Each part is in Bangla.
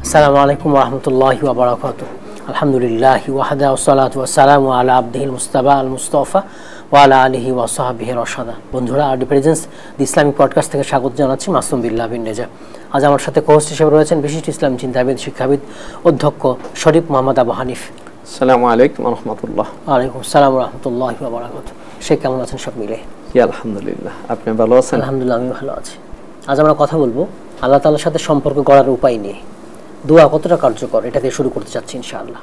আসসালামু আলাইকুম ওয়া রাহমাতুল্লাহি ওয়া বারাকাতুহু। আলহামদুলিল্লাহি ওয়াহদা ওয়াসসালাতু ওয়াসসালামু আলা আবদিহিল মুস্তাফা আল মুস্তাফা ওয়া আলা আলিহি ওয়া সাহবিহি রাশাদা। বন্ধুরা, আরডি প্রেজেন্স দি ইসলামিক পডকাস্ট থেকে স্বাগত জানাচ্ছি মাসুম বিল্লাহ বিন রেজা। আজ আমার সাথে কোহোস্ট হিসেবে রয়েছেন বিশিষ্ট ইসলামী চিন্তাবিদ, শিক্ষাবিদ, অধ্যক্ষ শরীফ মোহাম্মদ আবু হানিফ। আসসালামু আলাইকুম ওয়া রাহমাতুল্লাহ। ওয়ালাইকুম আসসালাম ওয়া রাহমাতুল্লাহি ওয়া বারাকাতুহু। শেখ কেমন আছেন সব মিলে? জি আলহামদুলিল্লাহ, আপনি ভালো আছেন? আলহামদুলিল্লাহ, আমি ভালো আছি। আজ আমরা কথা বলবো আল্লাহ তাআলার সাথে সম্পর্ক গড়ার উপায় নিয়ে। দোয়া কতটা কার্যকর, এটাকে শুরু করতে চাচ্ছি ইনশাআল্লাহ।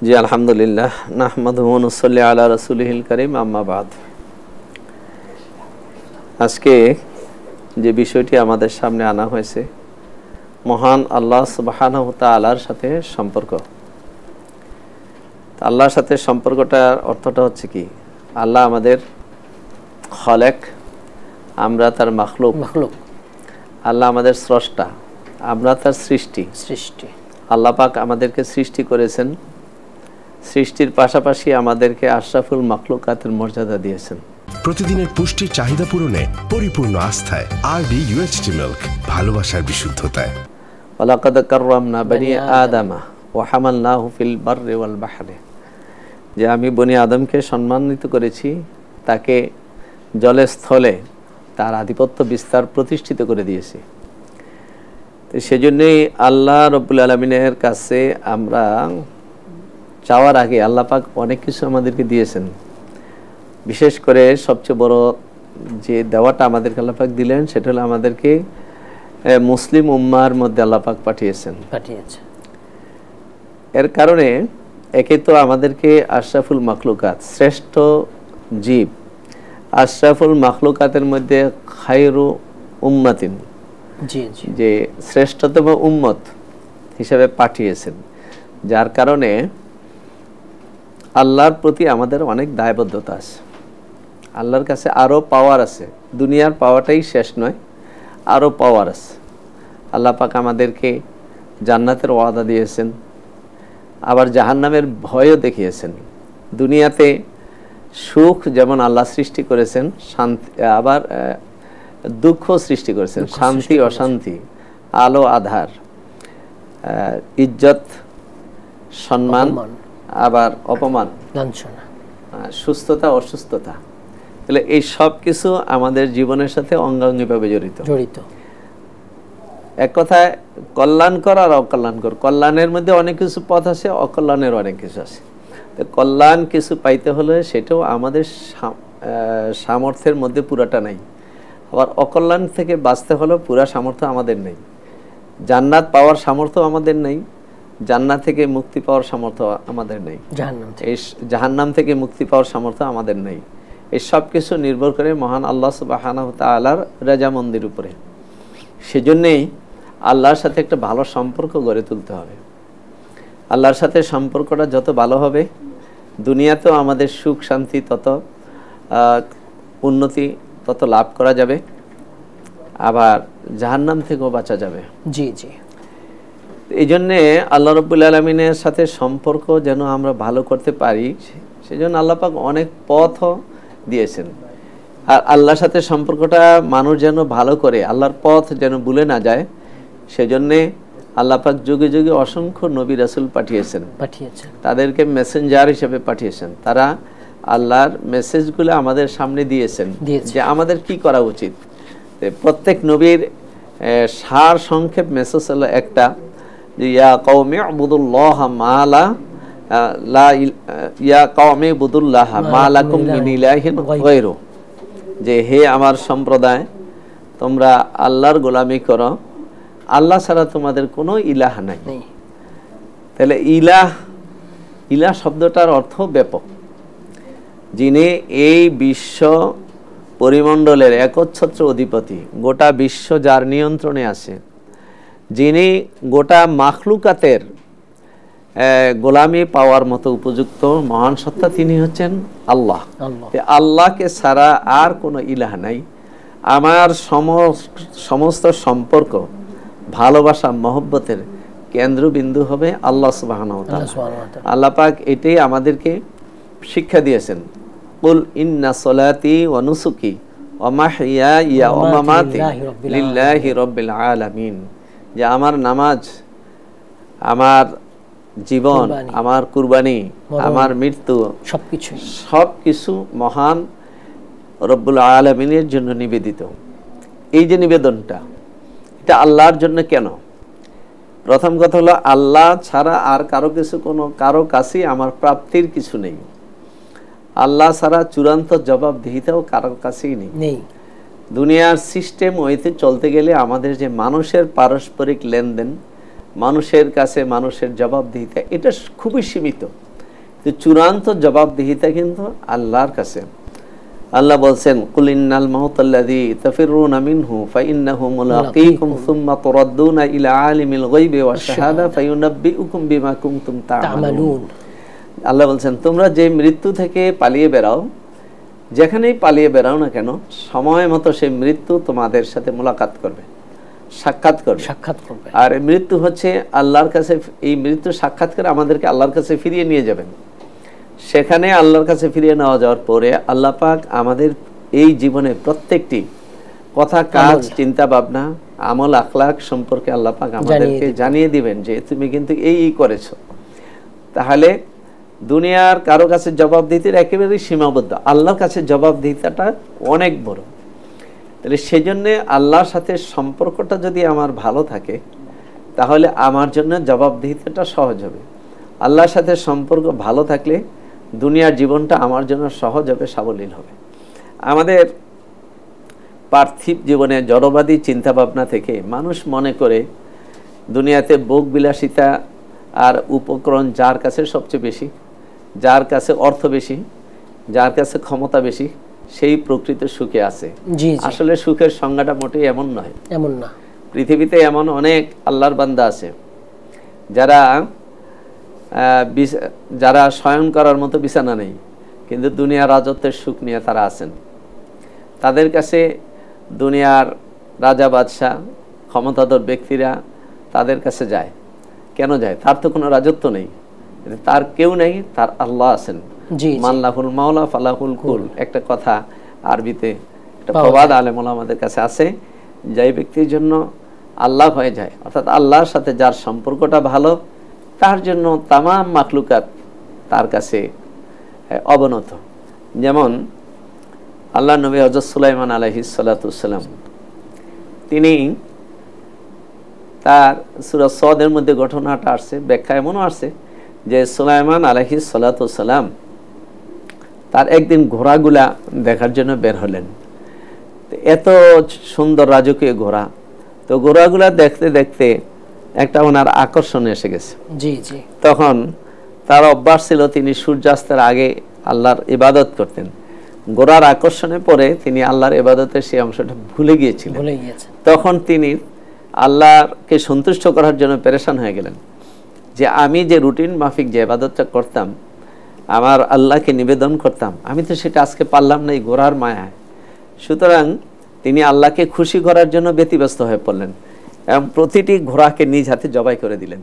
জি আলহামদুলিল্লাহ, নাহমাদুহু ওয়া নুসাল্লি আলা রাসূলিহিল কারীম, আম্মা বাদ। আজকে যে বিষয়টি আমাদের সামনে আনা হয়েছে, মহান আল্লাহ সুবহানাহু ওয়া তাআলার সাথে সম্পর্ক। আল্লাহর সাথে সম্পর্কটার অর্থটা হচ্ছে কি? আল্লাহ আমাদের খালেক, আমরা তার মাখলুক। আল্লাহ আমাদের স্রষ্টা, আমরা তার সৃষ্টি। আল্লাহ পাক আমাদেরকে সৃষ্টি করেছেন, সৃষ্টির পাশাপাশি আমাদেরকে আশরাফুল মাখলুকাতের মর্যাদা দিয়েছেন। প্রতিদিনের পুষ্টির চাহিদা পূরণে পরিপূর্ণ আস্থায় আরডি ইউএইচটি মিল্ক, ভালোবাসার বিশুদ্ধতায়। ওয়ালাকাদ কাররামনা বনি আদামা ওয়া হামালনাহু ফিল বাররি ওয়াল বাহরি। যে আমি বনি আদমকে সম্মানিত করেছি, তাকে জলে স্থলে তার আধিপত্য বিস্তার প্রতিষ্ঠিত করে দিয়েছি। তো সেজন্যই আল্লাহ রব্বুল আলামিনের কাছে আমরা চাওয়ার আগে আল্লাহ পাক অনেক কিছু আমাদেরকে দিয়েছেন। বিশেষ করে সবচেয়ে বড় যে দেওয়াটা আমাদেরকে আল্লাহ পাক দিলেন, সেটা হলো আমাদেরকে মুসলিম উম্মার মধ্যে আল্লাহ পাক পাঠিয়েছে। এর কারণে একে তো আমাদেরকে আশরাফুল মাখলুকাত, শ্রেষ্ঠ জীব, আশরাফুল মাখলুকাতের মধ্যে খায়রু উম্মাতিন, যে শ্রেষ্ঠতম উম্মত হিসেবে পাঠিয়েছেন। যার কারণে আল্লাহর প্রতি আমাদের অনেক দায়বদ্ধতা আছে। আল্লাহর কাছে আরও পাওয়ার আছে, দুনিয়ার পাওয়াটাই শেষ নয়, আরও পাওয়ার আছে। আল্লাহ পাক আমাদেরকে জান্নাতের ওয়াদা দিয়েছেন, আবার জাহান্নামের ভয়ও দেখিয়েছেন। দুনিয়াতে সুখ যেমন আল্লাহ সৃষ্টি করেছেন, শান্তি আবার দুঃখ সৃষ্টি করেছেন, শান্তি অশান্তি, আলো আধার, ইজ্জত সম্মান, আবার অপমান, সুস্থতা অসুস্থতা। তাহলে এই সব কিছু আমাদের জীবনের সাথে অঙ্গাঙ্গিভাবে জড়িত। এক কথায় কল্যাণকর আর অকল্যাণকর। কল্যাণের মধ্যে অনেক কিছু পথ আছে, অকল্যাণের অনেক কিছু আছে। তো কল্যাণ কিছু পাইতে হলে সেটাও আমাদের সামর্থ্যের মধ্যে পুরাটা নাই। আবার অকল্যাণ থেকে বাঁচতে হলেও পুরা সামর্থ্য আমাদের নেই। জান্নাত পাওয়ার সামর্থ্য আমাদের নেই, জান্নাত থেকে মুক্তি পাওয়ার সামর্থ্য আমাদের নেই, এই জাহান্নাম থেকে মুক্তি পাওয়ার সামর্থ্য আমাদের নেই। এই সব কিছু নির্ভর করে মহান আল্লাহ সুবহানাহু ওয়া তাআলার রাজামন্দির উপরে। সেজন্যেই আল্লাহর সাথে একটা ভালো সম্পর্ক গড়ে তুলতে হবে। আল্লাহর সাথে সম্পর্কটা যত ভালো হবে, দুনিয়াতেও আমাদের সুখ শান্তি তত উন্নতি তত লাভ করা যাবে, আবার জাহান্নাম থেকেও বাঁচা যাবে। এই জন্যে আল্লাহ রব্বুল আলামিনের সাথে সম্পর্ক যেন আমরা ভালো করতে পারি, সেজন্য আল্লাহ পাক অনেক পথও দিয়েছেন। আর আল্লাহর সাথে সম্পর্কটা মানুষ যেন ভালো করে, আল্লাহর পথ যেন ভুলে না যায়, সেজন্যে আল্লাহ পাক যুগে যুগে অসংখ্য নবী রাসূল পাঠিয়েছেন। তাদেরকে মেসেঞ্জার হিসেবে পাঠিয়েছেন। তারা আল্লাহর মেসেজগুলো আমাদের সামনে দিয়েছেন যে আমাদের কি করা উচিত। প্রত্যেক নবীর সার সংক্ষেপ মেসেজ হলো একটা, যে ইয়া কওমি উবুদুল্লাহ মা লা ইয়া কওমি উবুদুল্লাহ মা লাকুম মিন ইলাহিন গায়রু। যে হে আমার সম্প্রদায়, তোমরা আল্লাহর গোলামি করো, আল্লাহ ছাড়া তোমাদের কোনো ইলাহ নাই। তাহলে ইলাহ শব্দটার অর্থ ব্যাপক। যিনি এই বিশ্ব পরিমণ্ডলের একচ্ছত্র অধিপতি, গোটা বিশ্ব যার নিয়ন্ত্রণে আছে, যিনি গোটা মাখলুকাতের গোলামি পাওয়ার মতো উপযুক্ত মহান সত্তা, তিনি হচ্ছেন আল্লাহ। আল্লাহকে ছাড়া আর কোনো ইলাহ নাই। আমার সমস্ত সম্পর্ক, ভালোবাসা, মহব্বতের কেন্দ্রবিন্দু হবে আল্লাহ সুবহানাহু ওয়া তাআলা। আল্লাহ পাক এটাই আমাদেরকে শিক্ষা দিয়েছেন। কুল ইন্না সলাতি ওয়া নুসুকি ওয়া মাহইয়ায়া ওয়া মামাতি লিল্লাহি রাব্বিল আলামিন, যে আমার নামাজ, আমার জীবন, আমার কুরবানি, আমার মৃত্যু সবকিছু মহান রব্বুল আলামিনের জন্য নিবেদিত। এই যে নিবেদনটা, এটা আল্লাহর জন্য কেন? প্রথম কথা হলো, আল্লাহ ছাড়া আর কারো কাছে আমার প্রাপ্তির কিছু নেই। আল্লাহ ছাড়া চূড়ান্ত জবাবদিহিতাও কারো কাছেই নেই। দুনিয়ার সিস্টেম ওইতে চলতে গেলে আমাদের যে মানুষের পারস্পরিক লেনদেন, মানুষের কাছে মানুষের জবাবদিহিতা, এটা খুবই সীমিত। চূড়ান্ত জবাবদিহিতা কিন্তু আল্লাহর কাছে। আল্লাহ বলছেন, কুল ইন্নাল মাউতাল্লাযী তাফিরুনা মিনহু ফাইন্নাহু মুলাকীকুম সুম্মা তুরাদ্দুনা ইলা আলিমিল গায়বি ওয়াশ শাহাদা ফায়ুনাব্বিউকুম বিমা কুনতুম তা'মালুন। আল্লাহ বলছেন, তোমরা যে মৃত্যু থেকে পালিয়ে বেরাও, যেখানেই পালিয়ে বেরাও না কেন, সময় মতো সেই মৃত্যু তোমাদের সাথে মুলাকাত করবে, সাক্ষাৎ করবে। আর মৃত্যু হচ্ছে আল্লাহর কাছে, এই মৃত্যু সাক্ষাৎ করে আমাদেরকে আল্লাহর কাছে ফিরিয়ে নিয়ে যাবেন। সেখানে আল্লাহর কাছে ফিরিয়ে নেওয়া যাওয়ার পরে আল্লাহ পাক আমাদের এই জীবনে প্রত্যেকটি কথা, কাজ, চিন্তা ভাবনা, আমল, আখলাক সম্পর্কে আল্লাহ পাক আমাদেরকে জানিয়ে দিবেন যে তুমি কিন্তু এই করেছো। তাহলে দুনিয়ার কারো কাছে জবাবদিহিতা একেবারেই সীমাবদ্ধ, আল্লাহর কাছে জবাবদিহিতাটা অনেক বড়। তাহলে সেই জন্যে আল্লাহর সাথে সম্পর্কটা যদি আমার ভালো থাকে, তাহলে আমার জন্য জবাবদিহিতাটা সহজ হবে। আল্লাহর সাথে সম্পর্ক ভালো থাকলে দুনিয়ার জীবনটা আমার জন্য সহজ হবে, সাবলীল হবে। আমাদের পার্থিব জীবনে জড়বাদী চিন্তাভাবনা থেকে মানুষ মনে করে দুনিয়াতে ভোগ বিলাসিতা আর উপকরণ যার কাছে সবচেয়ে বেশি, যার কাছে অর্থ বেশি, যার কাছে ক্ষমতা বেশি, সেই প্রকৃত সুখে আছে। আসলে সুখের সংজ্ঞাটা মোটেই এমন নয়। পৃথিবীতে এমন অনেক আল্লাহর বান্দা আছে যারা শয়ন করার মতো বিছানা নেই, কিন্তু দুনিয়ার রাজত্বের সুখ নিয়ে তারা আছেন। তাদের কাছে দুনিয়ার রাজা বাদশাহ ক্ষমতাধর ব্যক্তিরা তাদের কাছে যায়। কেন যায়? তার তো কোনো রাজত্ব নেই, তার কেউ নেই, তার আল্লাহ আছেন। মাল্লাহুল মাওলা ফালাহুল কুল, একটা কথা আরবিতে, একটা প্রবাদ আলেম ওলামাদের কাছে আছে। যে ব্যক্তির জন্য আল্লাহ হয়ে যায়, অর্থাৎ আল্লাহর সাথে যার সম্পর্কটা ভালো, তার জন্য তামাম মাখলুকাত তার কাছে অবনত। যেমন আল্লাহ নবী হযরত সুলাইমান আলাইহিস সালাতু ওয়াসসালাম, তিনি তার সূরা সদের মধ্যে ঘটনাটা আসছে, ব্যাখ্যা এমনও আসছে যে সুলাইমান আলাইহিস সালাতু ওয়াসসালাম তার একদিন ঘোড়াগুলা দেখার জন্য বের হলেন। এত সুন্দর রাজকীয় ঘোড়া, তো ঘোড়াগুলা দেখতে দেখতে একটা ওনার আকর্ষণ এসে গেছে। তখন তার অভ্যাস ছিল তিনি সূর্যাস্তের আগে আল্লাহর ইবাদত করতেন। ঘোড়ার আকর্ষণে পড়ে তিনি আল্লাহর ইবাদতের সেই অংশটা ভুলে গিয়েছিলেন। তখন তিনি আল্লাহকে সন্তুষ্ট করার জন্য পেরেশান হয়ে গেলেন যে আমি যে রুটিন মাফিক যে ইবাদতটা করতাম, আমার আল্লাহকে নিবেদন করতাম, আমি তো সেটা আজকে পারলাম না এই ঘোড়ার মায়ায়। সুতরাং তিনি আল্লাহকে খুশি করার জন্য ব্যতিব্যস্ত হয়ে পড়লেন এবং প্রতিটি ঘোড়াকে নিজ হাতে জবাই করে দিলেন।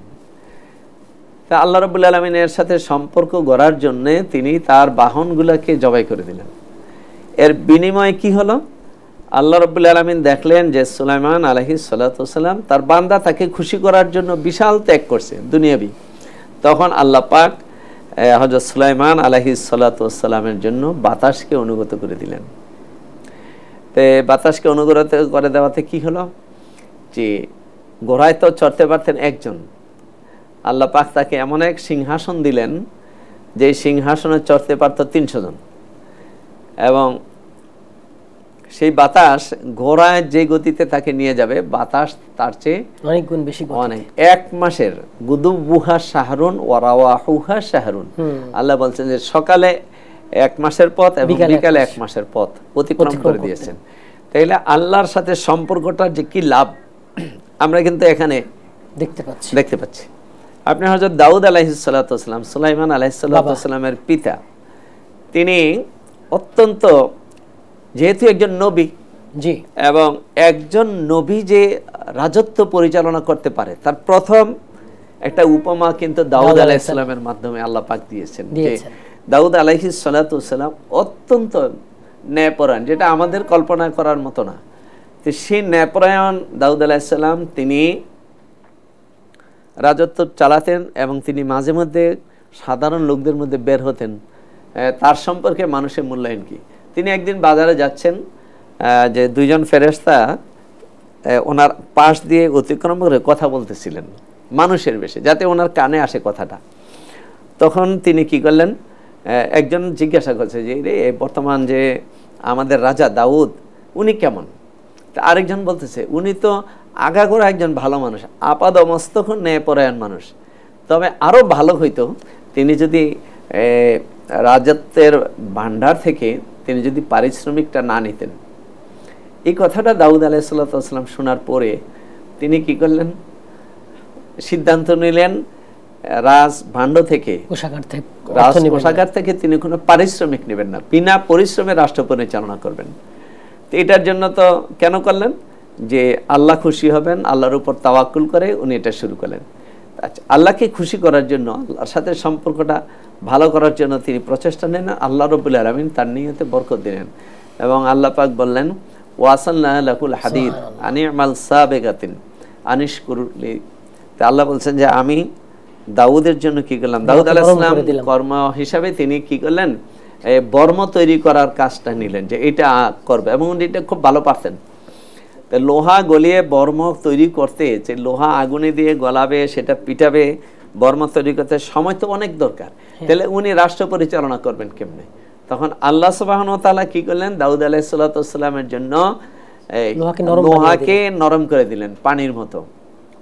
তা আল্লাহ রাব্বুল আলামিনের সাথে সম্পর্ক গড়ার জন্য তিনি তার বাহনগুলোকে জবাই করে দিলেন। এর বিনিময়ে কি হলো? আল্লাহ রাব্বুল আলামিন দেখলেন যে সুলাইমান আলাইহিস সালাতু ওয়াসসালাম তার বান্দা তাকে খুশি করার জন্য বিশাল ত্যাগ করছে দুনিয়াবি। তখন আল্লাহ পাক হযরত সুলাইমান আলাইহিস সালাতু ওয়াসসালামের জন্য বাতাসকে অনুগত করে দিলেন। তে বাতাসকে অনুগত করে দেওয়াতে কি হলো যে ঘোড়ায় তো চড়তে পারতেন একজন, আল্লাহ পাক তাকে এমন এক সিংহাসন দিলেন যে সিংহাসনে চড়তে পারত 300 জন। এবং সেই বাতাস ঘোড়ায় যে গতিতে তাকে নিয়ে যাবে, বাতাস তার চেয়ে অনেক গুণ বেশি, অনেক। 1 মাসের গুদুবুহা শাহরুন ওয়া রাওয়াহুহা শাহরুন, আল্লাহ বলছেন যে সকালে 1 মাসের পথ এবং বিকালে 1 মাসের পথ অতিক্রম করে দিয়েছেন। তাইলে আল্লাহর সাথে সম্পর্কটার যে কি লাভ আমরা কিন্তু এখানে দেখতে পাচ্ছি। আপনি হযরত দাউদ আলাইহিস সালাতু ওয়াসসালাম, সুলাইমান আলাইহিস সালাতু ওয়াসসালামের পিতা, তিনি অত্যন্ত, যেহেতু একজন নবী, এবং একজন নবী যে রাজত্ব পরিচালনা করতে পারে তার প্রথম একটা উপমা কিন্তু দাউদ আলাইহিস সালামের মাধ্যমে আল্লাহ পাক দিয়েছেন। যে দাউদ আলাইহিস সালাতু ওয়াসসালাম অত্যন্ত ন্যায়পরায়ণ, যেটা আমাদের কল্পনা করার মতো না। তো সেই ন্যায়পরায়ণ দাউদ আলাইহিস সালাম তিনি রাজত্ব চালাতেন এবং তিনি মাঝে মধ্যে সাধারণ লোকদের মধ্যে বের হতেন। তার সম্পর্কে মানুষের মূল্যায়ন কি। তিনি একদিন বাজারে যাচ্ছেন, যে দুইজন ফেরেশতা ওনার পাশ দিয়ে অতিক্রম করে কথা বলতেছিলেন মানুষের বেশে, যাতে ওনার কানে আসে কথাটা। তখন তিনি কি করলেন, একজন জিজ্ঞাসা করছে যে রে বর্তমান যে আমাদের রাজা দাউদ উনি কেমন। আরেকজন বলতেছে উনি তো আগাগোড়া একজন ভালো মানুষ, আপাদমস্তক ন্যায়পরায়ণ মানুষ, তবে আরও ভালো হইতো তিনি যদি রাজত্বের ভান্ডার থেকে তিনি যদি পারিশ্রমিকটা না নিতেন। এই কথাটা দাউদ আলাইহিস সালাম শোনার পরে তিনি কি করলেন, সিদ্ধান্ত নিলেন রাজ ভাণ্ড থেকে, কোষাগার থেকে তিনি কোনো পারিশ্রমিক নেবেন না, বিনা পরিশ্রমে রাষ্ট্র পরিচালনা করবেন। তো এটার জন্য তো কেন করলেন, যে আল্লাহ খুশি হবেন, আল্লাহর উপর তাওয়াক্কুল করে উনি এটা শুরু করলেন। আচ্ছা, আল্লাহকে খুশি করার জন্য, আল্লাহর সাথে সম্পর্কটা ভালো করার জন্য তিনি প্রচেষ্টা নেন। আল্লাহ রাব্বুল আলামিন তার নিয়তে বরকত দিলেন এবং আল্লাহ পাক বললেন ওয়াসালনা লাকুল হাদিদ আনিমাল সাবিগাতিন আনিশকুরলি। তা আল্লাহ বলছেন যে আমি দাউদের জন্য কি করলাম, দাউদ আলাইহিস সালাম কর্ম হিসাবে তিনি কি করলেন, বর্ম তৈরি করার কাজটা নিলেন, যে এটা করবে, এবং উনি এটা খুব ভালো পারতেন। লোহা গলিয়ে বর্ম তৈরি করতে, যে লোহা আগুনে দিয়ে গলাবে, সেটা পিটাবে, বর্ম তৈরি করতে সময় তো অনেক দরকার, তাহলে উনি রাষ্ট্র পরিচালনা করবেন কেমনে। তখন আল্লাহ সুবহানাহু ওয়া তাআলা কি করলেন, দাউদ আলাইহিস সালামের জন্য লোহাকে নরম করে দিলেন, পানির মতো,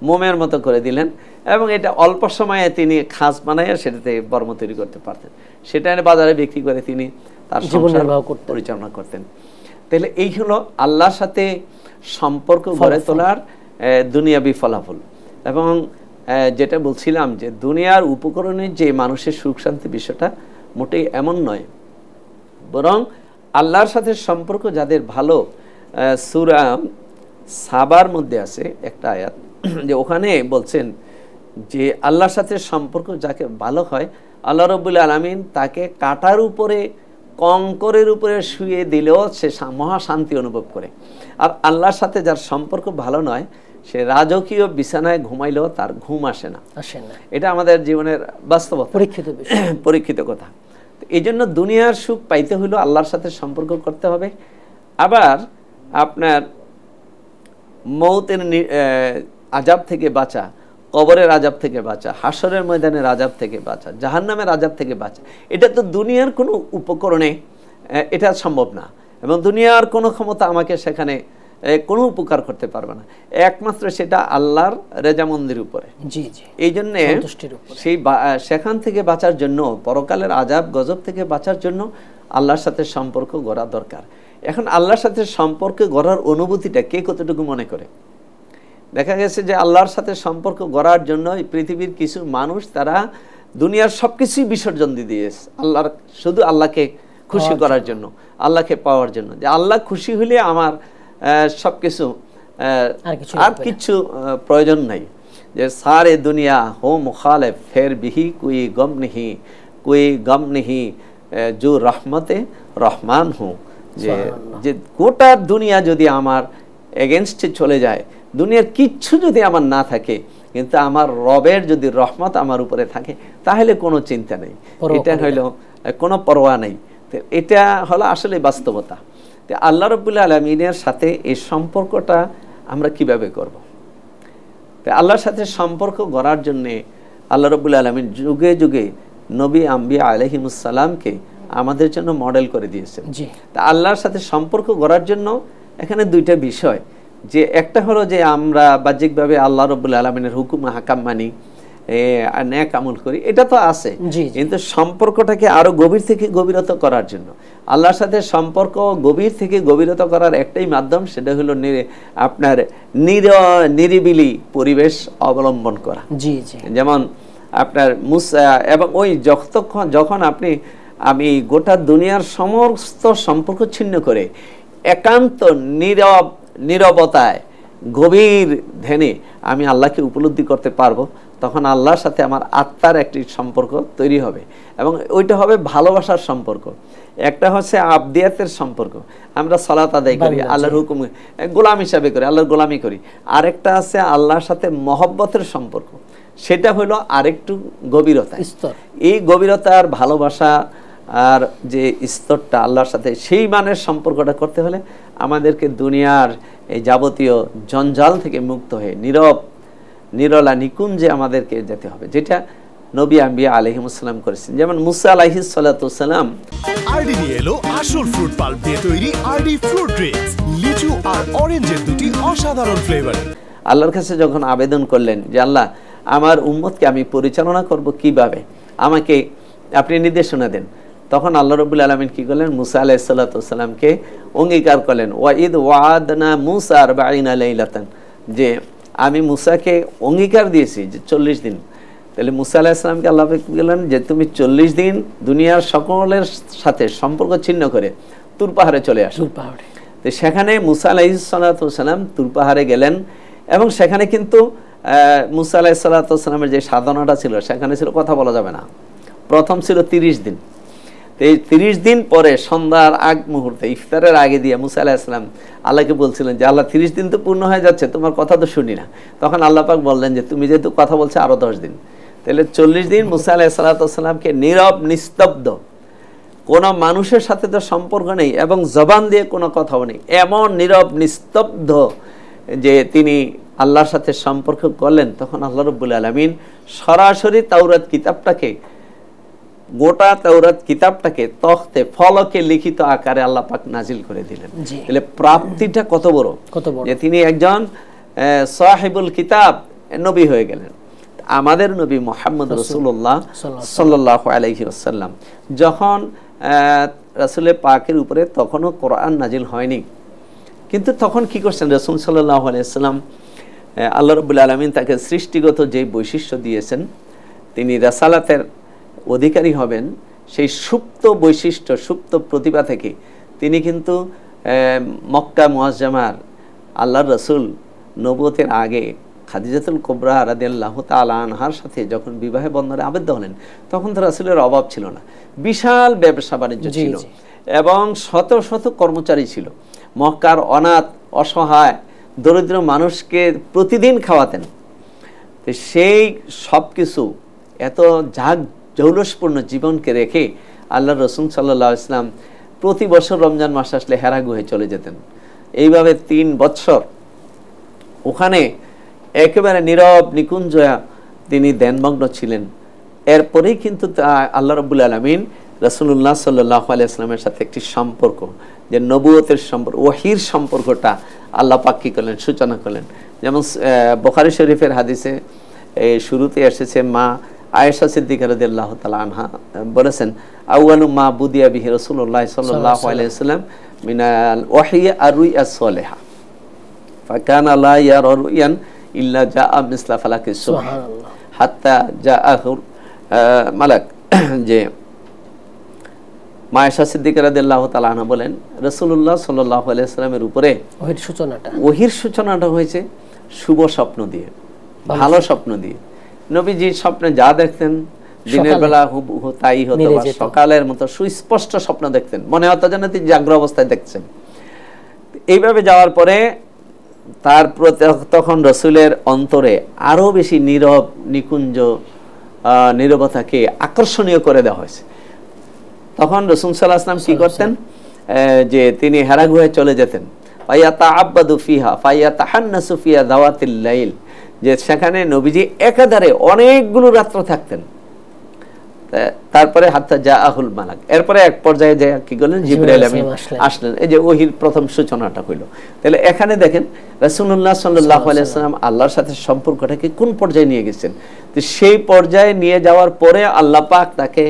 মোমের মতো করে দিলেন, এবং এটা অল্প সময়ে তিনি খাস বানাইয়া সেটাতে বর্ম তৈরি করতে পারতেন, সেটা বাজারে বিক্রি করে তিনি তার সংসার পরিচালনা করতেন। তাহলে এই হলো আল্লাহর সাথে সম্পর্ক গড়ে তোলার দুনিয়াবি ফলাফল। এবং যেটা বলছিলাম যে দুনিয়ার উপকরণে যে মানুষের সুখ শান্তি বিষয়টা মোটেই এমন নয়, বরং আল্লাহর সাথে সম্পর্ক যাদের ভালো, সূরা সাবার মধ্যে আছে একটা আয়াত, যে ওখানে বলছেন যে আল্লাহর সাথে সম্পর্ক যাকে ভালো হয়, আল্লাহ রাব্বুল আলামিন তাকে কাঁটার উপরে, কঙ্করের উপরে শুয়ে দিলেও সে মহা শান্তি অনুভব করে। আর আল্লাহর সাথে যার সম্পর্ক ভালো নয়, সে রাজকীয় বিছানায় ঘুমাইলেও তার ঘুম আসে না। এটা আমাদের জীবনের বাস্তবতা, পরীক্ষিত কথা। এই জন্য দুনিয়ার সুখ পাইতে হইলেও আল্লাহর সাথে সম্পর্ক করতে হবে। আবার আপনার মৌতের আযাব থেকে বাঁচা, কবরের আযাব থেকে বাঁচা, হাসরের ময়দানের আযাব থেকে বাঁচা, জাহান্নামের আযাব থেকে বাঁচা, এটা তো দুনিয়ার কোনো উপকরণে এটা সম্ভব না, এবং দুনিয়ার কোনো ক্ষমতা আমাকে সেখানে কোনো উপকার করতে পারবে না, একমাত্র সেটা আল্লাহর রেজামন্দির উপরে। এই জন্য সেই সেখান থেকে বাঁচার জন্য, পরকালের আযাব গজব থেকে বাঁচার জন্য আল্লাহর সাথে সম্পর্ক গড়া দরকার। এখন আল্লাহর সাথে সম্পর্ক গড়ার অনুভূতিটা কে কতটুকু মনে করে। দেখা গেছে যে আল্লাহর সাথে সম্পর্ক গড়ার জন্য পৃথিবীর কিছু মানুষ তারা দুনিয়ার সবকিছুই বিসর্জন দিয়ে দিয়েছে আল্লাহর, শুধু আল্লাহকে খুশি করার জন্য, আল্লাহকে পাওয়ার জন্য, যে আল্লাহ খুশি হলে আমার সবকিছু, আর কিছু প্রয়োজন নাই। যে সারে দুনিয়া হো মুখালেফ ফের বিহি কুই গম নিহি জো রহমতে রহমান হো, যে গোটা দুনিয়া যদি আমার এগেনস্টে চলে যায়, দুনিয়ার কিচ্ছু যদি আমার না থাকে, কিন্তু আমার রবের যদি রহমত আমার উপরে থাকে, তাহলে কোনো চিন্তা নেই, এটা হইল কোনো পরোয়া নেই। তো এটা হলো আসলে বাস্তবতা। তো আল্লাহ রাব্বুল আলামিনের সাথে এই সম্পর্কটা আমরা কিভাবে করব। তো আল্লাহর সাথে সম্পর্ক গড়ার জন্যে আল্লাহ রাব্বুল আলামিন যুগে যুগে নবী আম্বিয়া আলাইহিমুস সালামকে আমাদের জন্য মডেল করে দিয়েছেন। তা আল্লাহর সাথে সম্পর্ক গড়ার জন্য এখানে দুইটা বিষয়, যে একটা হলো যে আমরা বাহ্যিকভাবে আল্লাহ রাব্বুল আলামিনের হুকুম হাকাম মানি, নেক আমল করি, এটা তো আছে, কিন্তু সম্পর্কটাকে আরো গভীর থেকে গভীরতা করার জন্য আল্লাহর সাথে সম্পর্ক গভীর থেকে গভীরতা করার একটাই মাধ্যম, সেটা হলো আপনার নিরিবিলি পরিবেশ অবলম্বন করা। যেমন আপনার মুসা, এবং ওই যখন আমি গোটা দুনিয়ার সমস্ত সম্পর্ক ছিন্ন করে একান্ত নীরবতায় গভীর ধ্যানে আমি আল্লাহকে উপলব্ধি করতে পারবো, তখন আল্লাহর সাথে আমার আত্মার একটি সম্পর্ক তৈরি হবে, এবং ওইটা হবে ভালোবাসার সম্পর্ক। একটা হচ্ছে আবদিয়াতের সম্পর্ক, আমরা সালাত আদায় করি, আল্লাহর হুকুম গোলাম হিসাবে করি, আল্লাহর গোলামি করি। আরেকটা আছে আল্লাহর সাথে মহব্বতের সম্পর্ক, সেটা হলো আরেকটু গভীরতা। এই গভীরতার ভালোবাসা আর যে স্তরটা আল্লাহর সাথে, সেই মানের সম্পর্কটা করতে হলে আমাদেরকে দুনিয়ার এই যাবতীয় জঞ্জাল থেকে মুক্ত হয়ে নিরলা নিকুঞ্জে আমাদেরকে যেতে হবে, যেটা নবী আম্বিয়া আলাইহিস সালাম করেছেন। যেমন মুসা আলাইহিস সালাতু সালাম আরডি নিয়ে এলো আসল ফ্রুট পাল্প দিয়ে তৈরি আরডি ফ্রুট ড্রিঙ্কস, লিচু আর অরেঞ্জের দুটি অসাধারণ ফ্লেভার। আল্লাহর কাছে যখন আবেদন করলেন যে আল্লাহ, আমার উম্মতকে আমি পরিচালনা করব কিভাবে, আমাকে আপনি নির্দেশনা দেন, তখন আল্লাহ রাব্বুল আলামিন কি করলেন, মুসা আলাইহিস সালাতু সালামকে অঙ্গীকার করলেন, ওয়াইদ ওয়াদনা মুসা 40 লাইলাতান, যে আমি মুসাকে অঙ্গীকার দিয়েছি যে 40 দিন। তাহলে মুসা আলাইহিস সালামকে আল্লাহ বললেন যে তুমি 40 দিন দুনিয়ার সকলের সাথে সম্পর্ক ছিন্ন করে তুর পাহাড়ে চলে আসো। তো সেখানে মুসা আলাইহিস সালাতু সালাম তুর পাহাড়ে গেলেন, এবং সেখানে কিন্তু মুসা আলাইহিস সালাতু সালামের যে সাধনাটা ছিল, সেখানে ছিল কথা বলা যাবে না। প্রথম ছিল 30 দিন। এই 30 দিন পরে সন্ধ্যার আগ মুহূর্তে, ইফতারের আগে দিয়ে মুসা আলাইহিস সালাম আল্লাহকে বলছিলেন যে আল্লাহ 30 দিন তো পূর্ণ হয়ে যাচ্ছে, তোমার কথা তো শুনি না। তখন আল্লাহ পাক বললেন যে তুমি যেহেতু কথা বলছো আরো 10 দিন। তাহলে 40 দিন মুসা আলাইহিস সালামকে নীরব নিস্তব্ধ, কোনো মানুষের সাথে তো সম্পর্ক নেই এবং জবান দিয়ে কোনো কথাও নেই, এমন নীরব নিস্তব্ধ যে তিনি আল্লাহর সাথে সম্পর্ক করলেন। তখন আল্লাহ রাব্বুল আলামিন সরাসরি তাওরাত কিতাবটাকে, গোটা তাওরাত কিতাবটাকে তখতে ফলকে লিখিত আকারে আল্লাহ পাক নাজিল করে দিলেন। তাহলে প্রাপ্তিটা কত বড়, যে তিনি একজন সাহিবুল কিতাব নবী হয়ে গেলেন। আমাদের নবী মুহাম্মদ রাসূলুল্লাহ সাল্লাল্লাহু আলাইহি ওয়াসাল্লাম যখন রাসূল পাকের উপরে তখনও কোরআন নাজিল হয়নি, কিন্তু তখন কি করছেন রাসূল সাল্লাল্লাহু আলাইহি ওয়াসাল্লাম, আল্লাহ রাব্বুল আলামিন তাকে সৃষ্টিগত যে বৈশিষ্ট্য দিয়েছেন, তিনি রাসালাতের অধিকারী হবেন, সেই সুপ্ত বৈশিষ্ট্য সুপ্ত প্রতিভা থেকে তিনি কিন্তু মক্কা মুআজ্জামার আল্লাহর রাসূল নবুয়তের আগে খাদিজাতুল কুবরা রাদিয়াল্লাহু তাআলা আনহার সাথে যখন বিবাহে বন্ধনে আবদ্ধ হলেন, তখন তো রাসূলের অভাব ছিল না, বিশাল ব্যবসা বাণিজ্য ছিল এবং শত শত কর্মচারী ছিল। মক্কার অনাথ অসহায় দরিদ্র মানুষকে প্রতিদিন খাওয়াতেন। তো সেই সব কিছু এত জৌলসপূর্ণ জীবনকে রেখে আল্লাহ রাসূল সাল্লাল্লাহু আলাইহি ওয়াসাল্লাম প্রতি বছর রমজান মাস আসলে হেরা গুহে চলে যেতেন। এইভাবে 3 বছর ওখানে একেবারে নীরব নিকুঞ্জ তিনি ধ্যানমগ্ন ছিলেন। এরপরেই কিন্তু আল্লাহ রাব্বুল আলামিন রাসূলুল্লাহ সাল্লাল্লাহু আলাইহি ওয়াসাল্লামের সাথে একটি সম্পর্ক, যে নবুয়তের সম্পর্ক, ওহীর সম্পর্কটা আল্লাহ পাক কি করলেন, সূচনা করলেন। যেমন বুখারী শরীফের হাদিসে শুরুতে এসেছে, মা আয়েশা সিদ্দিকা রাদিয়াল্লাহু তাআলা আনহা বলেছেন, আউয়ালু মা বুদিয়া বিহি রাসূলুল্লাহ সাল্লাল্লাহু আলাইহি ওয়াসাল্লাম মিনাল ওহী আর-রুইয়া সালিহা ফাকানা লা ইয়ারা রুয়ান ইল্লা জাআ মিসলা ফালাকিস সুবহ হাত্তা জাআহু মালাক। যে মা আয়েশা সিদ্দিকা রাদিয়াল্লাহু তাআলা আনহা বলেন, রাসূলুল্লাহ সাল্লাল্লাহু আলাইহি ওয়াসাল্লামের উপরে ওহীর সূচনাটা হয়েছে শুভ স্বপ্ন দিয়ে, ভালো স্বপ্ন দিয়ে। নবীজি স্বপ্নে যা দেখতেন দিনের বেলা হুবহু তাই হতো, সকালের মতো সুস্পষ্ট স্বপ্ন দেখতেন, মনে হতো যেন তিনি জাগ্রত অবস্থায় দেখছেন। এইভাবে যাওয়ার পরে তার তখন রাসূলের অন্তরে আরো বেশি নীরব নিকুঞ্জ নীরবতাকে আকর্ষণীয় করে দেওয়া হয়েছে। তখন রাসূল সাল্লাল্লাহু আলাইহি ওয়াসাল্লাম কি করতেন, যে তিনি হেরা গুহায় চলে যেতেন, ফায়াতাআব্বাদু ফিহা ফায়াতাহান্নাসু ফিহা দাওয়াতিল লাইল, যে সেখানে নবীজি একাধারে অনেকগুলো রাত্র থাকতেন। তারপরে হাত্তা জাআহুল মালাক, এরপরে এক পর্যায়ে যে কি করলেন, জিবরাইল আমিন আসলেন। এই যে ওহীর প্রথম সূচনাটা হইল। তাহলে এখানে দেখেন রাসূলুল্লাহ সাল্লাল্লাহু আলাইহি ওয়াসাল্লাম আল্লাহর সাথে সম্পর্কটাকে কোন পর্যায়ে নিয়ে গেছেন। তো সেই পর্যায়ে নিয়ে যাওয়ার পরে আল্লাহ পাক তাকে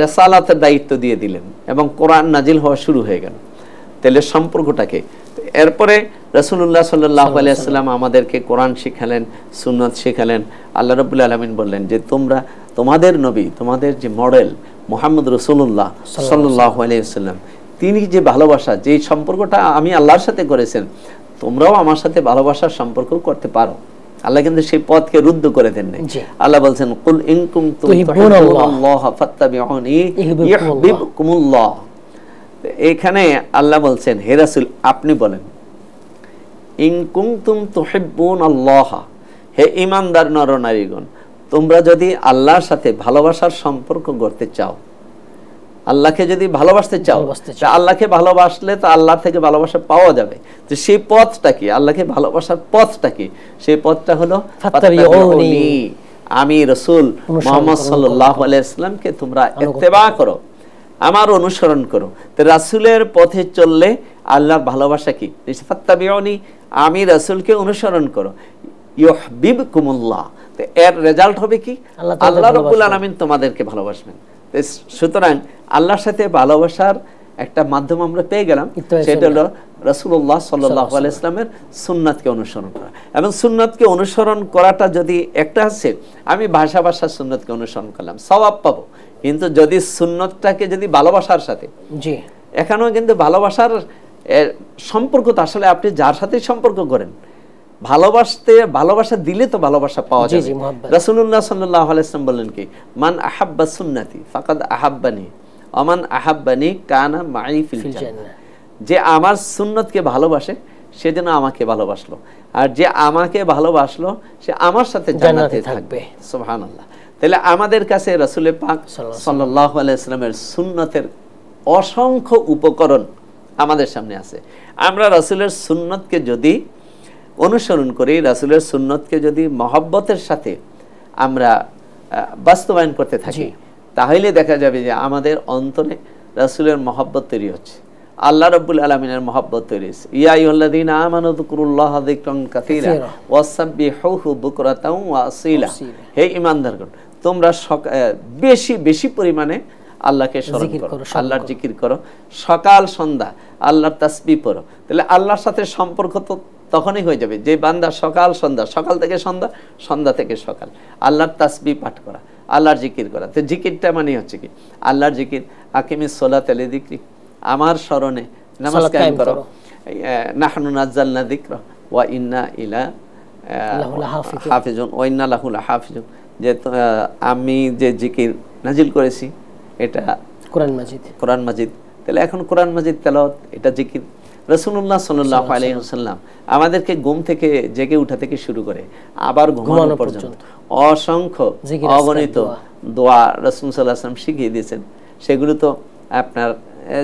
রিসালাতের দায়িত্ব দিয়ে দিলেন এবং কোরআন নাজিল হওয়া শুরু হয়ে গেল। তাহলে সম্পর্কটাকে এরপরে রাসূলুল্লাহ সাল্লাল্লাহু আলাইহি ওয়াসাল্লাম আমাদেরকে কোরআন শিখালেন, সুন্নাত শিখালেন। আল্লাহ রাব্বুল আলামিন বললেন যে তোমরা তোমাদের নবী, তোমাদের যে মডেল মুহাম্মদ রাসূলুল্লাহ সাল্লাল্লাহু আলাইহি ওয়াসাল্লাম, তিনি যে ভালোবাসা, যে সম্পর্কটা আমি আল্লাহর সাথে করেছেন, তোমরাও আমার সাথে ভালোবাসার সম্পর্ক করতে পারো। আল্লাহ কিন্তু সেই পথকে রুদ্ধ করে দেন নাই। আল্লাহ বলছেন কুল ইন কুনতুম তুহিব্বুনাল্লাহ ফাত্তাবিউনি ইউহিব্বুকুমুল্লাহ। এখানে আল্লাহ বলছেন হে রাসূল আপনি বলেন ইন কুনতুম তুহিব্বুনাল্লাহ, হে ঈমানদার নরনারীগণ তোমরা যদি আল্লাহর সাথে ভালোবাসার সম্পর্ক গড়তে চাও, আল্লাহকে যদি ভালোবাসতে চাও, আল্লাহকে ভালোবাসলে তো আল্লাহ থেকে ভালোবাসা পাওয়া যাবে। তো সেই পথটা কি, আল্লাহকে ভালোবাসার পথটা কি? সেই পথটা হলো আমি রাসূল মুহাম্মদ সাল্লাল্লাহু আলাইহি ওয়াসাল্লামকে তোমরা ইত্তেবা করো, আমার অনুসরণ করো। তো রাসূলের পথে চললে আল্লাহর ভালোবাসা কি? ফাত্তাবিউনি, আমি রাসূলকে অনুসরণ করো, ইউহিব্বুকুমুল্লাহ। তো এর রেজাল্ট হবে কি? আল্লাহ রাব্বুল আলামিন তোমাদেরকে ভালোবাসবেন। সুতরাং আল্লাহর সাথে ভালোবাসার একটা মাধ্যম আমরা পেয়ে গেলাম, সেটা হলো রাসূলুল্লাহ সাল্লাল্লাহু আলাইহি ওয়াসাল্লামের সুন্নাতকে অনুসরণ করা। এবং সুন্নাতকে অনুসরণ করাটা যদি একটা আছে, আমি ভাষা সুন্নাতকে অনুসরণ করলাম, সওয়াব পাবো। কিন্তু যদি সুন্নাতটাকে যদি ভালোবাসার সাথে, জি এখানেও কিন্তু ভালোবাসার সম্পর্ক তো আসলে আপনি যার সাথে সম্পর্ক করেন, ভালোবাসা দিলে তো ভালোবাসা পাওয়া যাবে। রাসূলুল্লাহ সাল্লাল্লাহু আলাইহি ওয়াসাল্লাম বললেন কি মান আহাব্বা সুন্নতি ফাকাদ আহাব্বানি ওয়া মান আহাব্বানি কানা মাই ফিল জান্নাহ। যে আমার সুন্নতকে ভালোবাসে সে যেন আমাকে ভালোবাসলো, আর যে আমাকে ভালোবাসলো সে আমার সাথে জান্নাতে থাকবে। সুবহানাল্লাহ। তাহলে আমাদের কাছে রাসূল পাক সাল্লাল্লাহু আলাইহি ওয়াসাল্লামের সুন্নতের অসংখ্য উপকরণ আমাদের সামনে আছে। আমরা রাসূলের সুন্নতকে যদি অনুসরণ করি, রাসূলের সুন্নতকে যদি মহব্বতের সাথে আমরা বাস্তবায়ন করতে থাকি, তাহলে দেখা যাবে যে আমাদের অন্তরে রাসূলের মহব্বত তৈরি হচ্ছে, আল্লাহ রাব্বুল আলামিনের মহব্বত তৈরি হচ্ছে। ইয়া আইয়ুহাল্লাযীনা আমানু যিকুরুল্লাহা যিকরান কাসীরা ওয়াসাব্বিহুহু বুকরাতাও ওয়া আসীলা। হে ঈমানদারগণ তোমরা বেশি বেশি পরিমাণে আল্লাহকে স্মরণ করো, আল্লাহর জিকির করো, সকাল সন্ধ্যা আল্লাহর তাসবিহ পড়ো। তাহলে আল্লাহর সাথে সম্পর্ক তো তখনই হয়ে যাবে যে বান্দা সকাল সন্ধ্যা, সকাল থেকে সন্ধ্যা, সন্ধ্যা থেকে সকাল আল্লাহর তাসবিহ পাঠ করা, আল্লাহর জিকির করা। তো জিকিরটা মানে হচ্ছে কি? আল্লাহর জিকির, আকিমিস সালাতা লিযিকরি, আমার স্মরণে নামাজ কায়েম করো, নাহনু নাযালনা যিকরা ওয়া ইন্না ইলা হাফিজুন ওয়া ইন্না লাহু লাহাফিজুন। যে আমি যে জিকির নাজিল করেছি এটা কোরআন মাজিদ। তাহলে এখন কোরআন মাজিদ তেলাওয়াত, এটা জিকির। রাসূলুল্লাহ সাল্লাল্লাহু আলাইহি ওয়াসাল্লাম আমাদেরকে ঘুম থেকে জেগে ওঠা থেকে শুরু করে আবার ঘুমানো পর্যন্ত অসংখ্য অগণিত দোয়া রাসূল সাল্লাল্লাহু আলাইহি ওয়াসাল্লাম শিখিয়ে দিয়েছেন। সেগুলো তো আপনার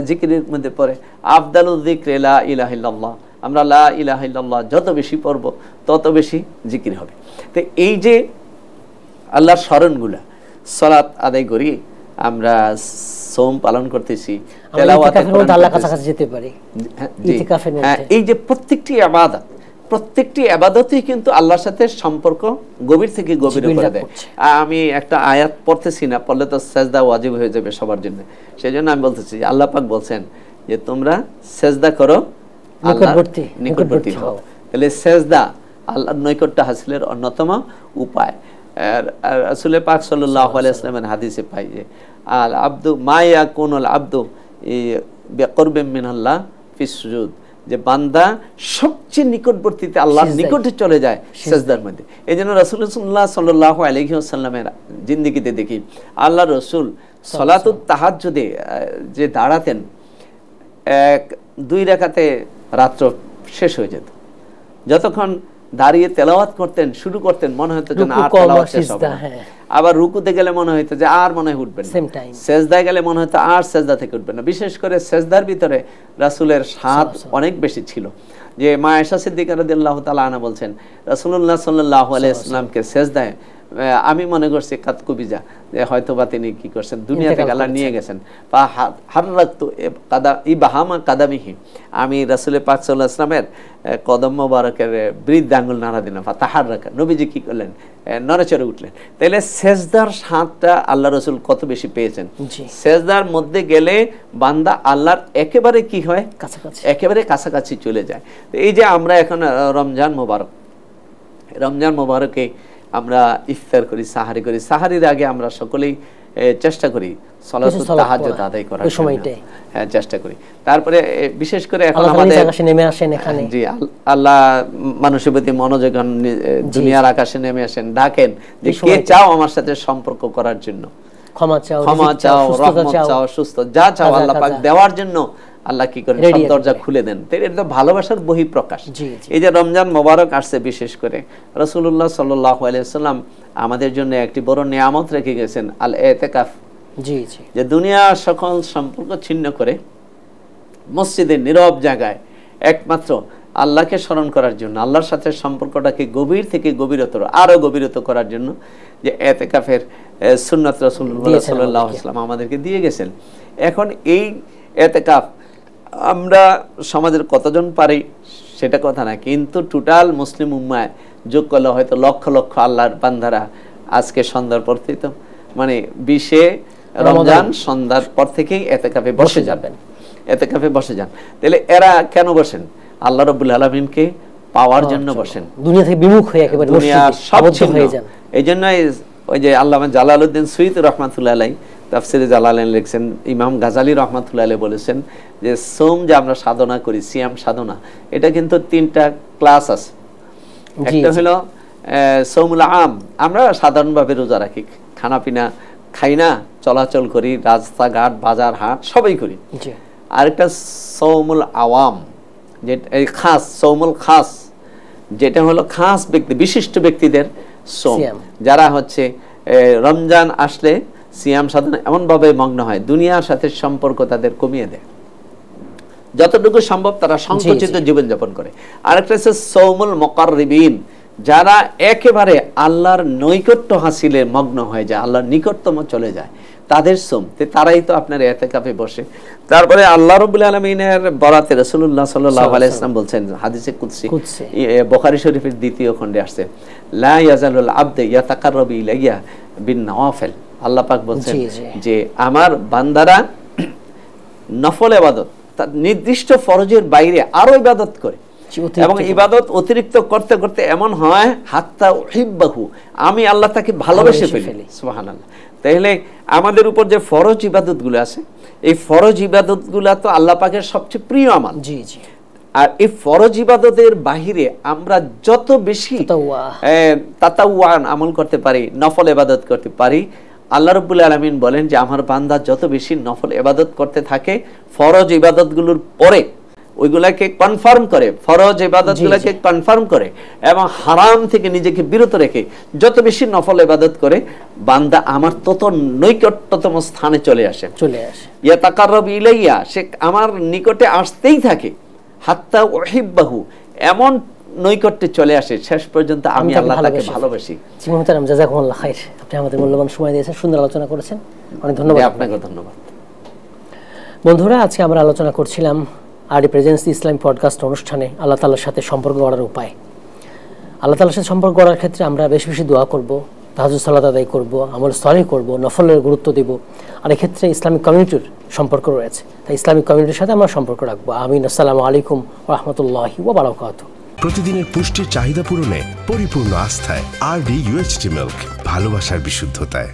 জিকিরের মধ্যে পড়ে। আফদালুয যিকরি লা ইলাহা ইল্লাল্লাহ। আমরা লা ইলাহা ইল্লাল্লাহ যত বেশি পড়ব তত বেশি জিকির হবে। তো এই যে আল্লাহর স্মরণগুলা, সালাত আদায় করি, আমরা সোম পালন করতেছি, তেলাওয়াতের মধ্যে আল্লাহর কাছে যেতে পারি, ইতিকাফের মধ্যে এই যে প্রত্যেকটি ইবাদতই কিন্তু আল্লাহর সাথে সম্পর্ক গভীর থেকে গভীর করে দেয়। আমি একটা আয়াত পড়তেছি না, পড়লে তো সেজদা ওয়াজিব হয়ে যাবে সবার জন্য। সেজন্য আমি বলতেছি আল্লাহ পাক বলছেন যে তোমরা সেজদা করো, আল্লাহর নিকটবর্তী হও। তাহলে সেজদা আল্লাহর নৈকট্য হাসিলের অন্যতম উপায়। রাসূল পাক সাল্লাল্লাহু আলাইহি ওয়াসাল্লামের হাদিসে পাই যে আল আব্দু মা ইয়াকুনুল আব্দু বিকুরবিন মিনাল্লাহ ফিস সুজুদ, যে বান্দা সবচেয়ে নিকটবর্তীতে আল্লাহর নিকটে চলে যায় সিজদার মধ্যে। এইজন্য রাসূলুল্লাহ সাল্লাল্লাহু আলাইহি ওয়াসাল্লামের জিন্দেগিতে দেখি আল্লাহর রাসূল সালাতুত তাহাজ্জুদে যে দাঁড়াতেন, 1-2 রাকাতে রাত্র শেষ হয়ে যেত। যতক্ষণ দাঁড়িয়ে তেলাওয়াত করতেন, শুরু করতেন, মনে হতো যে আর তেলাওয়াত শেষ হবে না। আবার রুকুতে গেলে মনে হতো যে আর মনে হয় উঠবেন না, সেজদায় গেলে মনে হতো আর সেজদা থেকে উঠবেন না। বিশেষ করে সেজদার ভিতরে রাসূলের স্বাদ অনেক বেশি ছিল। যে মা আয়েশা সিদ্দিকা রাদিয়াল্লাহু তাআলা আনহা বলছেন রাসূলুল্লাহ সাল্লাল্লাহু আলাইহি ওয়াসাল্লামকে সেজদায় আমি মনে করছি কাত কবিজা, যে হয়তোবা তিনি কি করছেন দুনিয়া থেকে আল্লাহ নিয়ে গেছেন। পা হাররাতু ইবাহামা কাদামিহি, আমি রাসূল পাক সাল্লাল্লাহু আলাইহি ওয়াসাল্লামের কদম মোবারকের বৃদ্ধ আঙ্গুল নাড়া দিলাম। তাহাররাকা, নবীজি কি করলেন? নড়েচড়ে উঠলেন। তাহলে সেজদার স্বাদটা আল্লাহ রাসূল কত বেশি পেয়েছেন। সেজদার মধ্যে গেলে বান্দা আল্লাহর একেবারে কি হয়? কাছাকাছি, একেবারে কাছাকাছি চলে যায়। তো এই যে আমরা এখন রমজান মোবারকে আমরা ইফতার করি, সাহারি করি। সাহারির আগে আমরা সকলেই চেষ্টা করি সালাতুত তাহাজ্জুদ আদায় করার সময়টাই, হ্যাঁ চেষ্টা করি। তারপরে বিশেষ করে এখন আমাদের আকাশে নেমে আসেন এখানে, জি আল্লাহ মানুষের প্রতি মনোযোগ, দুনিয়ার আকাশে নেমে আসেন, ডাকেন যে কে চাও আমার সাথে সম্পর্ক করার জন্য, ক্ষমা চাও, রহমত চাও, সুস্থ যা চাও আল্লাহ পাক দেওয়ার জন্য আল্লাহ কি করে সব দরজা খুলে দেন। এটা তো ভালোবাসার বহিঃপ্রকাশ। এই যে রমজান মোবারক আসছে, বিশেষ করে রাসূলুল্লাহ সাল্লাল্লাহু আলাইহি ওয়াসাল্লাম আমাদের জন্য একটি বড় নিয়ামত রেখে গেছেন, আল ইতিকাফ। জি জি, যে দুনিয়ার সকল সম্পর্ক ছিন্ন করে মসজিদের নীরব জায়গায় একমাত্র আল্লাহকে স্মরণ করার জন্য, আল্লাহর সাথে সম্পর্কটাকে গভীর থেকে গভীরতর আরো গভীরতর করার জন্য যে ইতিকাফের সুন্নাত রাসূলুল্লাহ সাল্লাল্লাহু আলাইহি ওয়াসাল্লাম আমাদেরকে দিয়ে গেছেন। এখন এই ইতিকাফ আমরা সমাজের কতজন পারি সেটা কথা না, কিন্তু টোটাল মুসলিম উম্মায় যোগ করলে হয়তো লক্ষ লক্ষ আল্লাহর বান্দারা আজকে সন্ধ্যার পর থেকে মানে 20 রমজান সন্ধ্যার পর থেকেই ইতিকাফে বসে যাবেন, ইতিকাফে বসে যান। তাহলে এরা কেন বসেন? আল্লাহ রাব্বুল আলামিনকে পাওয়ার জন্য বসেন, দুনিয়া থেকে বিমুখ হয়ে একেবারে দুনিয়ার সব হয়ে যান। এইজন্যই ওই যে আল্লামা জালালউদ্দিন সুয়ুতী রাহমাতুল্লাহ আলাইহি তাফসিরে জালালাইন লিখছেন, ইমাম গাজালি রাহমাতুল্লাহ আলাইহি বলেছেন যে সোম যে আমরা সাধনা করি, সিয়াম সাধনা, এটা কিন্তু 3টা ক্লাস আছে। একটা হলো সৌমুল আম, আমরা সাধারণভাবে রোজা রাখি, খানা পিনা খাই না, চলাচল করি, রাস্তাঘাট বাজার হাট সবই করি। আরেকটা সৌমুল আওয়াম, যেটা খাস, সৌমুল খাস, যেটা হলো খাস ব্যক্তি, বিশিষ্ট ব্যক্তিদের সোম, যারা হচ্ছে রমজান আসলে সিয়াম সাধনা এমন ভাবে মগ্ন হয় দুনিয়ার সাথে সম্পর্ক তাদের কমিয়ে দেয়, যতটুকু সম্ভব তারা সংকুচিত জীবনযাপন করে। আরেকটা হচ্ছে সৌমুল মুকাররিবিন, যারা একেবারে আল্লাহর নৈকট্য হাসিলে মগ্ন হয়ে যায়, আল্লাহর নিকটতম চলে যায়, তাদের সোম, তারাই তো আপনার ইতিকাফে বসে। তারপরে আল্লাহ রাব্বুল আলামিনের বরাতে রাসূলুল্লাহ সাল্লাল্লাহু আলাইহি ওয়াসাল্লাম বলছেন, হাদিসে কুদসি বুখারী শরীফের 2য় খণ্ডে আসছে, লা ইয়াজালুল আবদু ইয়াতাকাররাবু ইলাইয়া বিন নওয়াফিল। আল্লাহ পাক বলছেন যে আমার বান্দারা নফল ইবাদত, তার নির্দিষ্ট ফরজের বাইরে আরো ইবাদত করে, এবং ইবাদত অতিরিক্ত করতে করতে এমন হয় হাত্তা উহিব্বাহু, আমি আল্লাহ তাকে ভালোবেসে ফেলি। সুবহানাল্লাহ। তাহলে আমাদের উপর যে ফরজ ইবাদতগুলো আছে, এই ফরজ ইবাদতগুলো তো আল্লাহ পাকের সবচেয়ে প্রিয় আমাল। জি জি। আর এই ফরজ ইবাদতের বাহিরে আমরা যত বেশি তাতাওয়ান আমল করতে পারি, নফল ইবাদত করতে পারি, আল্লাহ রাব্বুল আলামিন বলেন যে আমার বান্দা যত বেশি নফল ইবাদত করতে থাকে, ফরজ ইবাদতগুলোর পরে ওইগুলাকে কনফার্ম করে, ফরজ ইবাদতগুলোকে কনফার্ম করে এবং হারাম থেকে নিজেকে বিরত রেখে যত বেশি নফল ইবাদত করে, বান্দা আমার তত নৈকট্যতম স্থানে চলে আসে। ইয়াতাকাররাবু ইলাইয়া, সে আমার নিকটে আসতেই থাকে, হাত্তা উহিব্বাহু, এমন নৈকট্যে চলে আসে শেষ পর্যন্ত আমি আল্লাহ তাকে ভালোবাসি। জি মুহতারাম, জাযাকুমুল্লাহ খাইর। আপনি আমাদের মূল্যবান সময় দিয়েছেন, সুন্দর আলোচনা করেছেন, অনেক ধন্যবাদ। আপনাকে ধন্যবাদ। বন্ধুরা, আজকে আমরা আলোচনা করছিলাম আরডি প্রেজেন্স ইসলামিক পডকাস্ট অনুষ্ঠানে আল্লাহ তাআলার সাথে সম্পর্ক গড়ার উপায়। আল্লাহ তাআলার সাথে সম্পর্ক গড়ার ক্ষেত্রে আমরা বেশি বেশি দোয়া করব, তাহাজ্জুদ সালাত আদায় করব, আমল সালেহ করব, নফলের গুরুত্ব দেব। আর এক্ষেত্রে ইসলামিক কমিউনিটির সম্পর্ক রয়েছে, তাই ইসলামিক কমিউনিটির সাথে আমরা সম্পর্ক রাখবো। আমিন। আসসালামু আলাইকুম ওয়া রাহমাতুল্লাহি ওয়া বারাকাতুহু। প্রতিদিনের পুষ্টির চাহিদা পূরণে পরিপূর্ণ আস্থায় আরডি UHT মিল্ক, ভালোবাসার বিশুদ্ধতায়।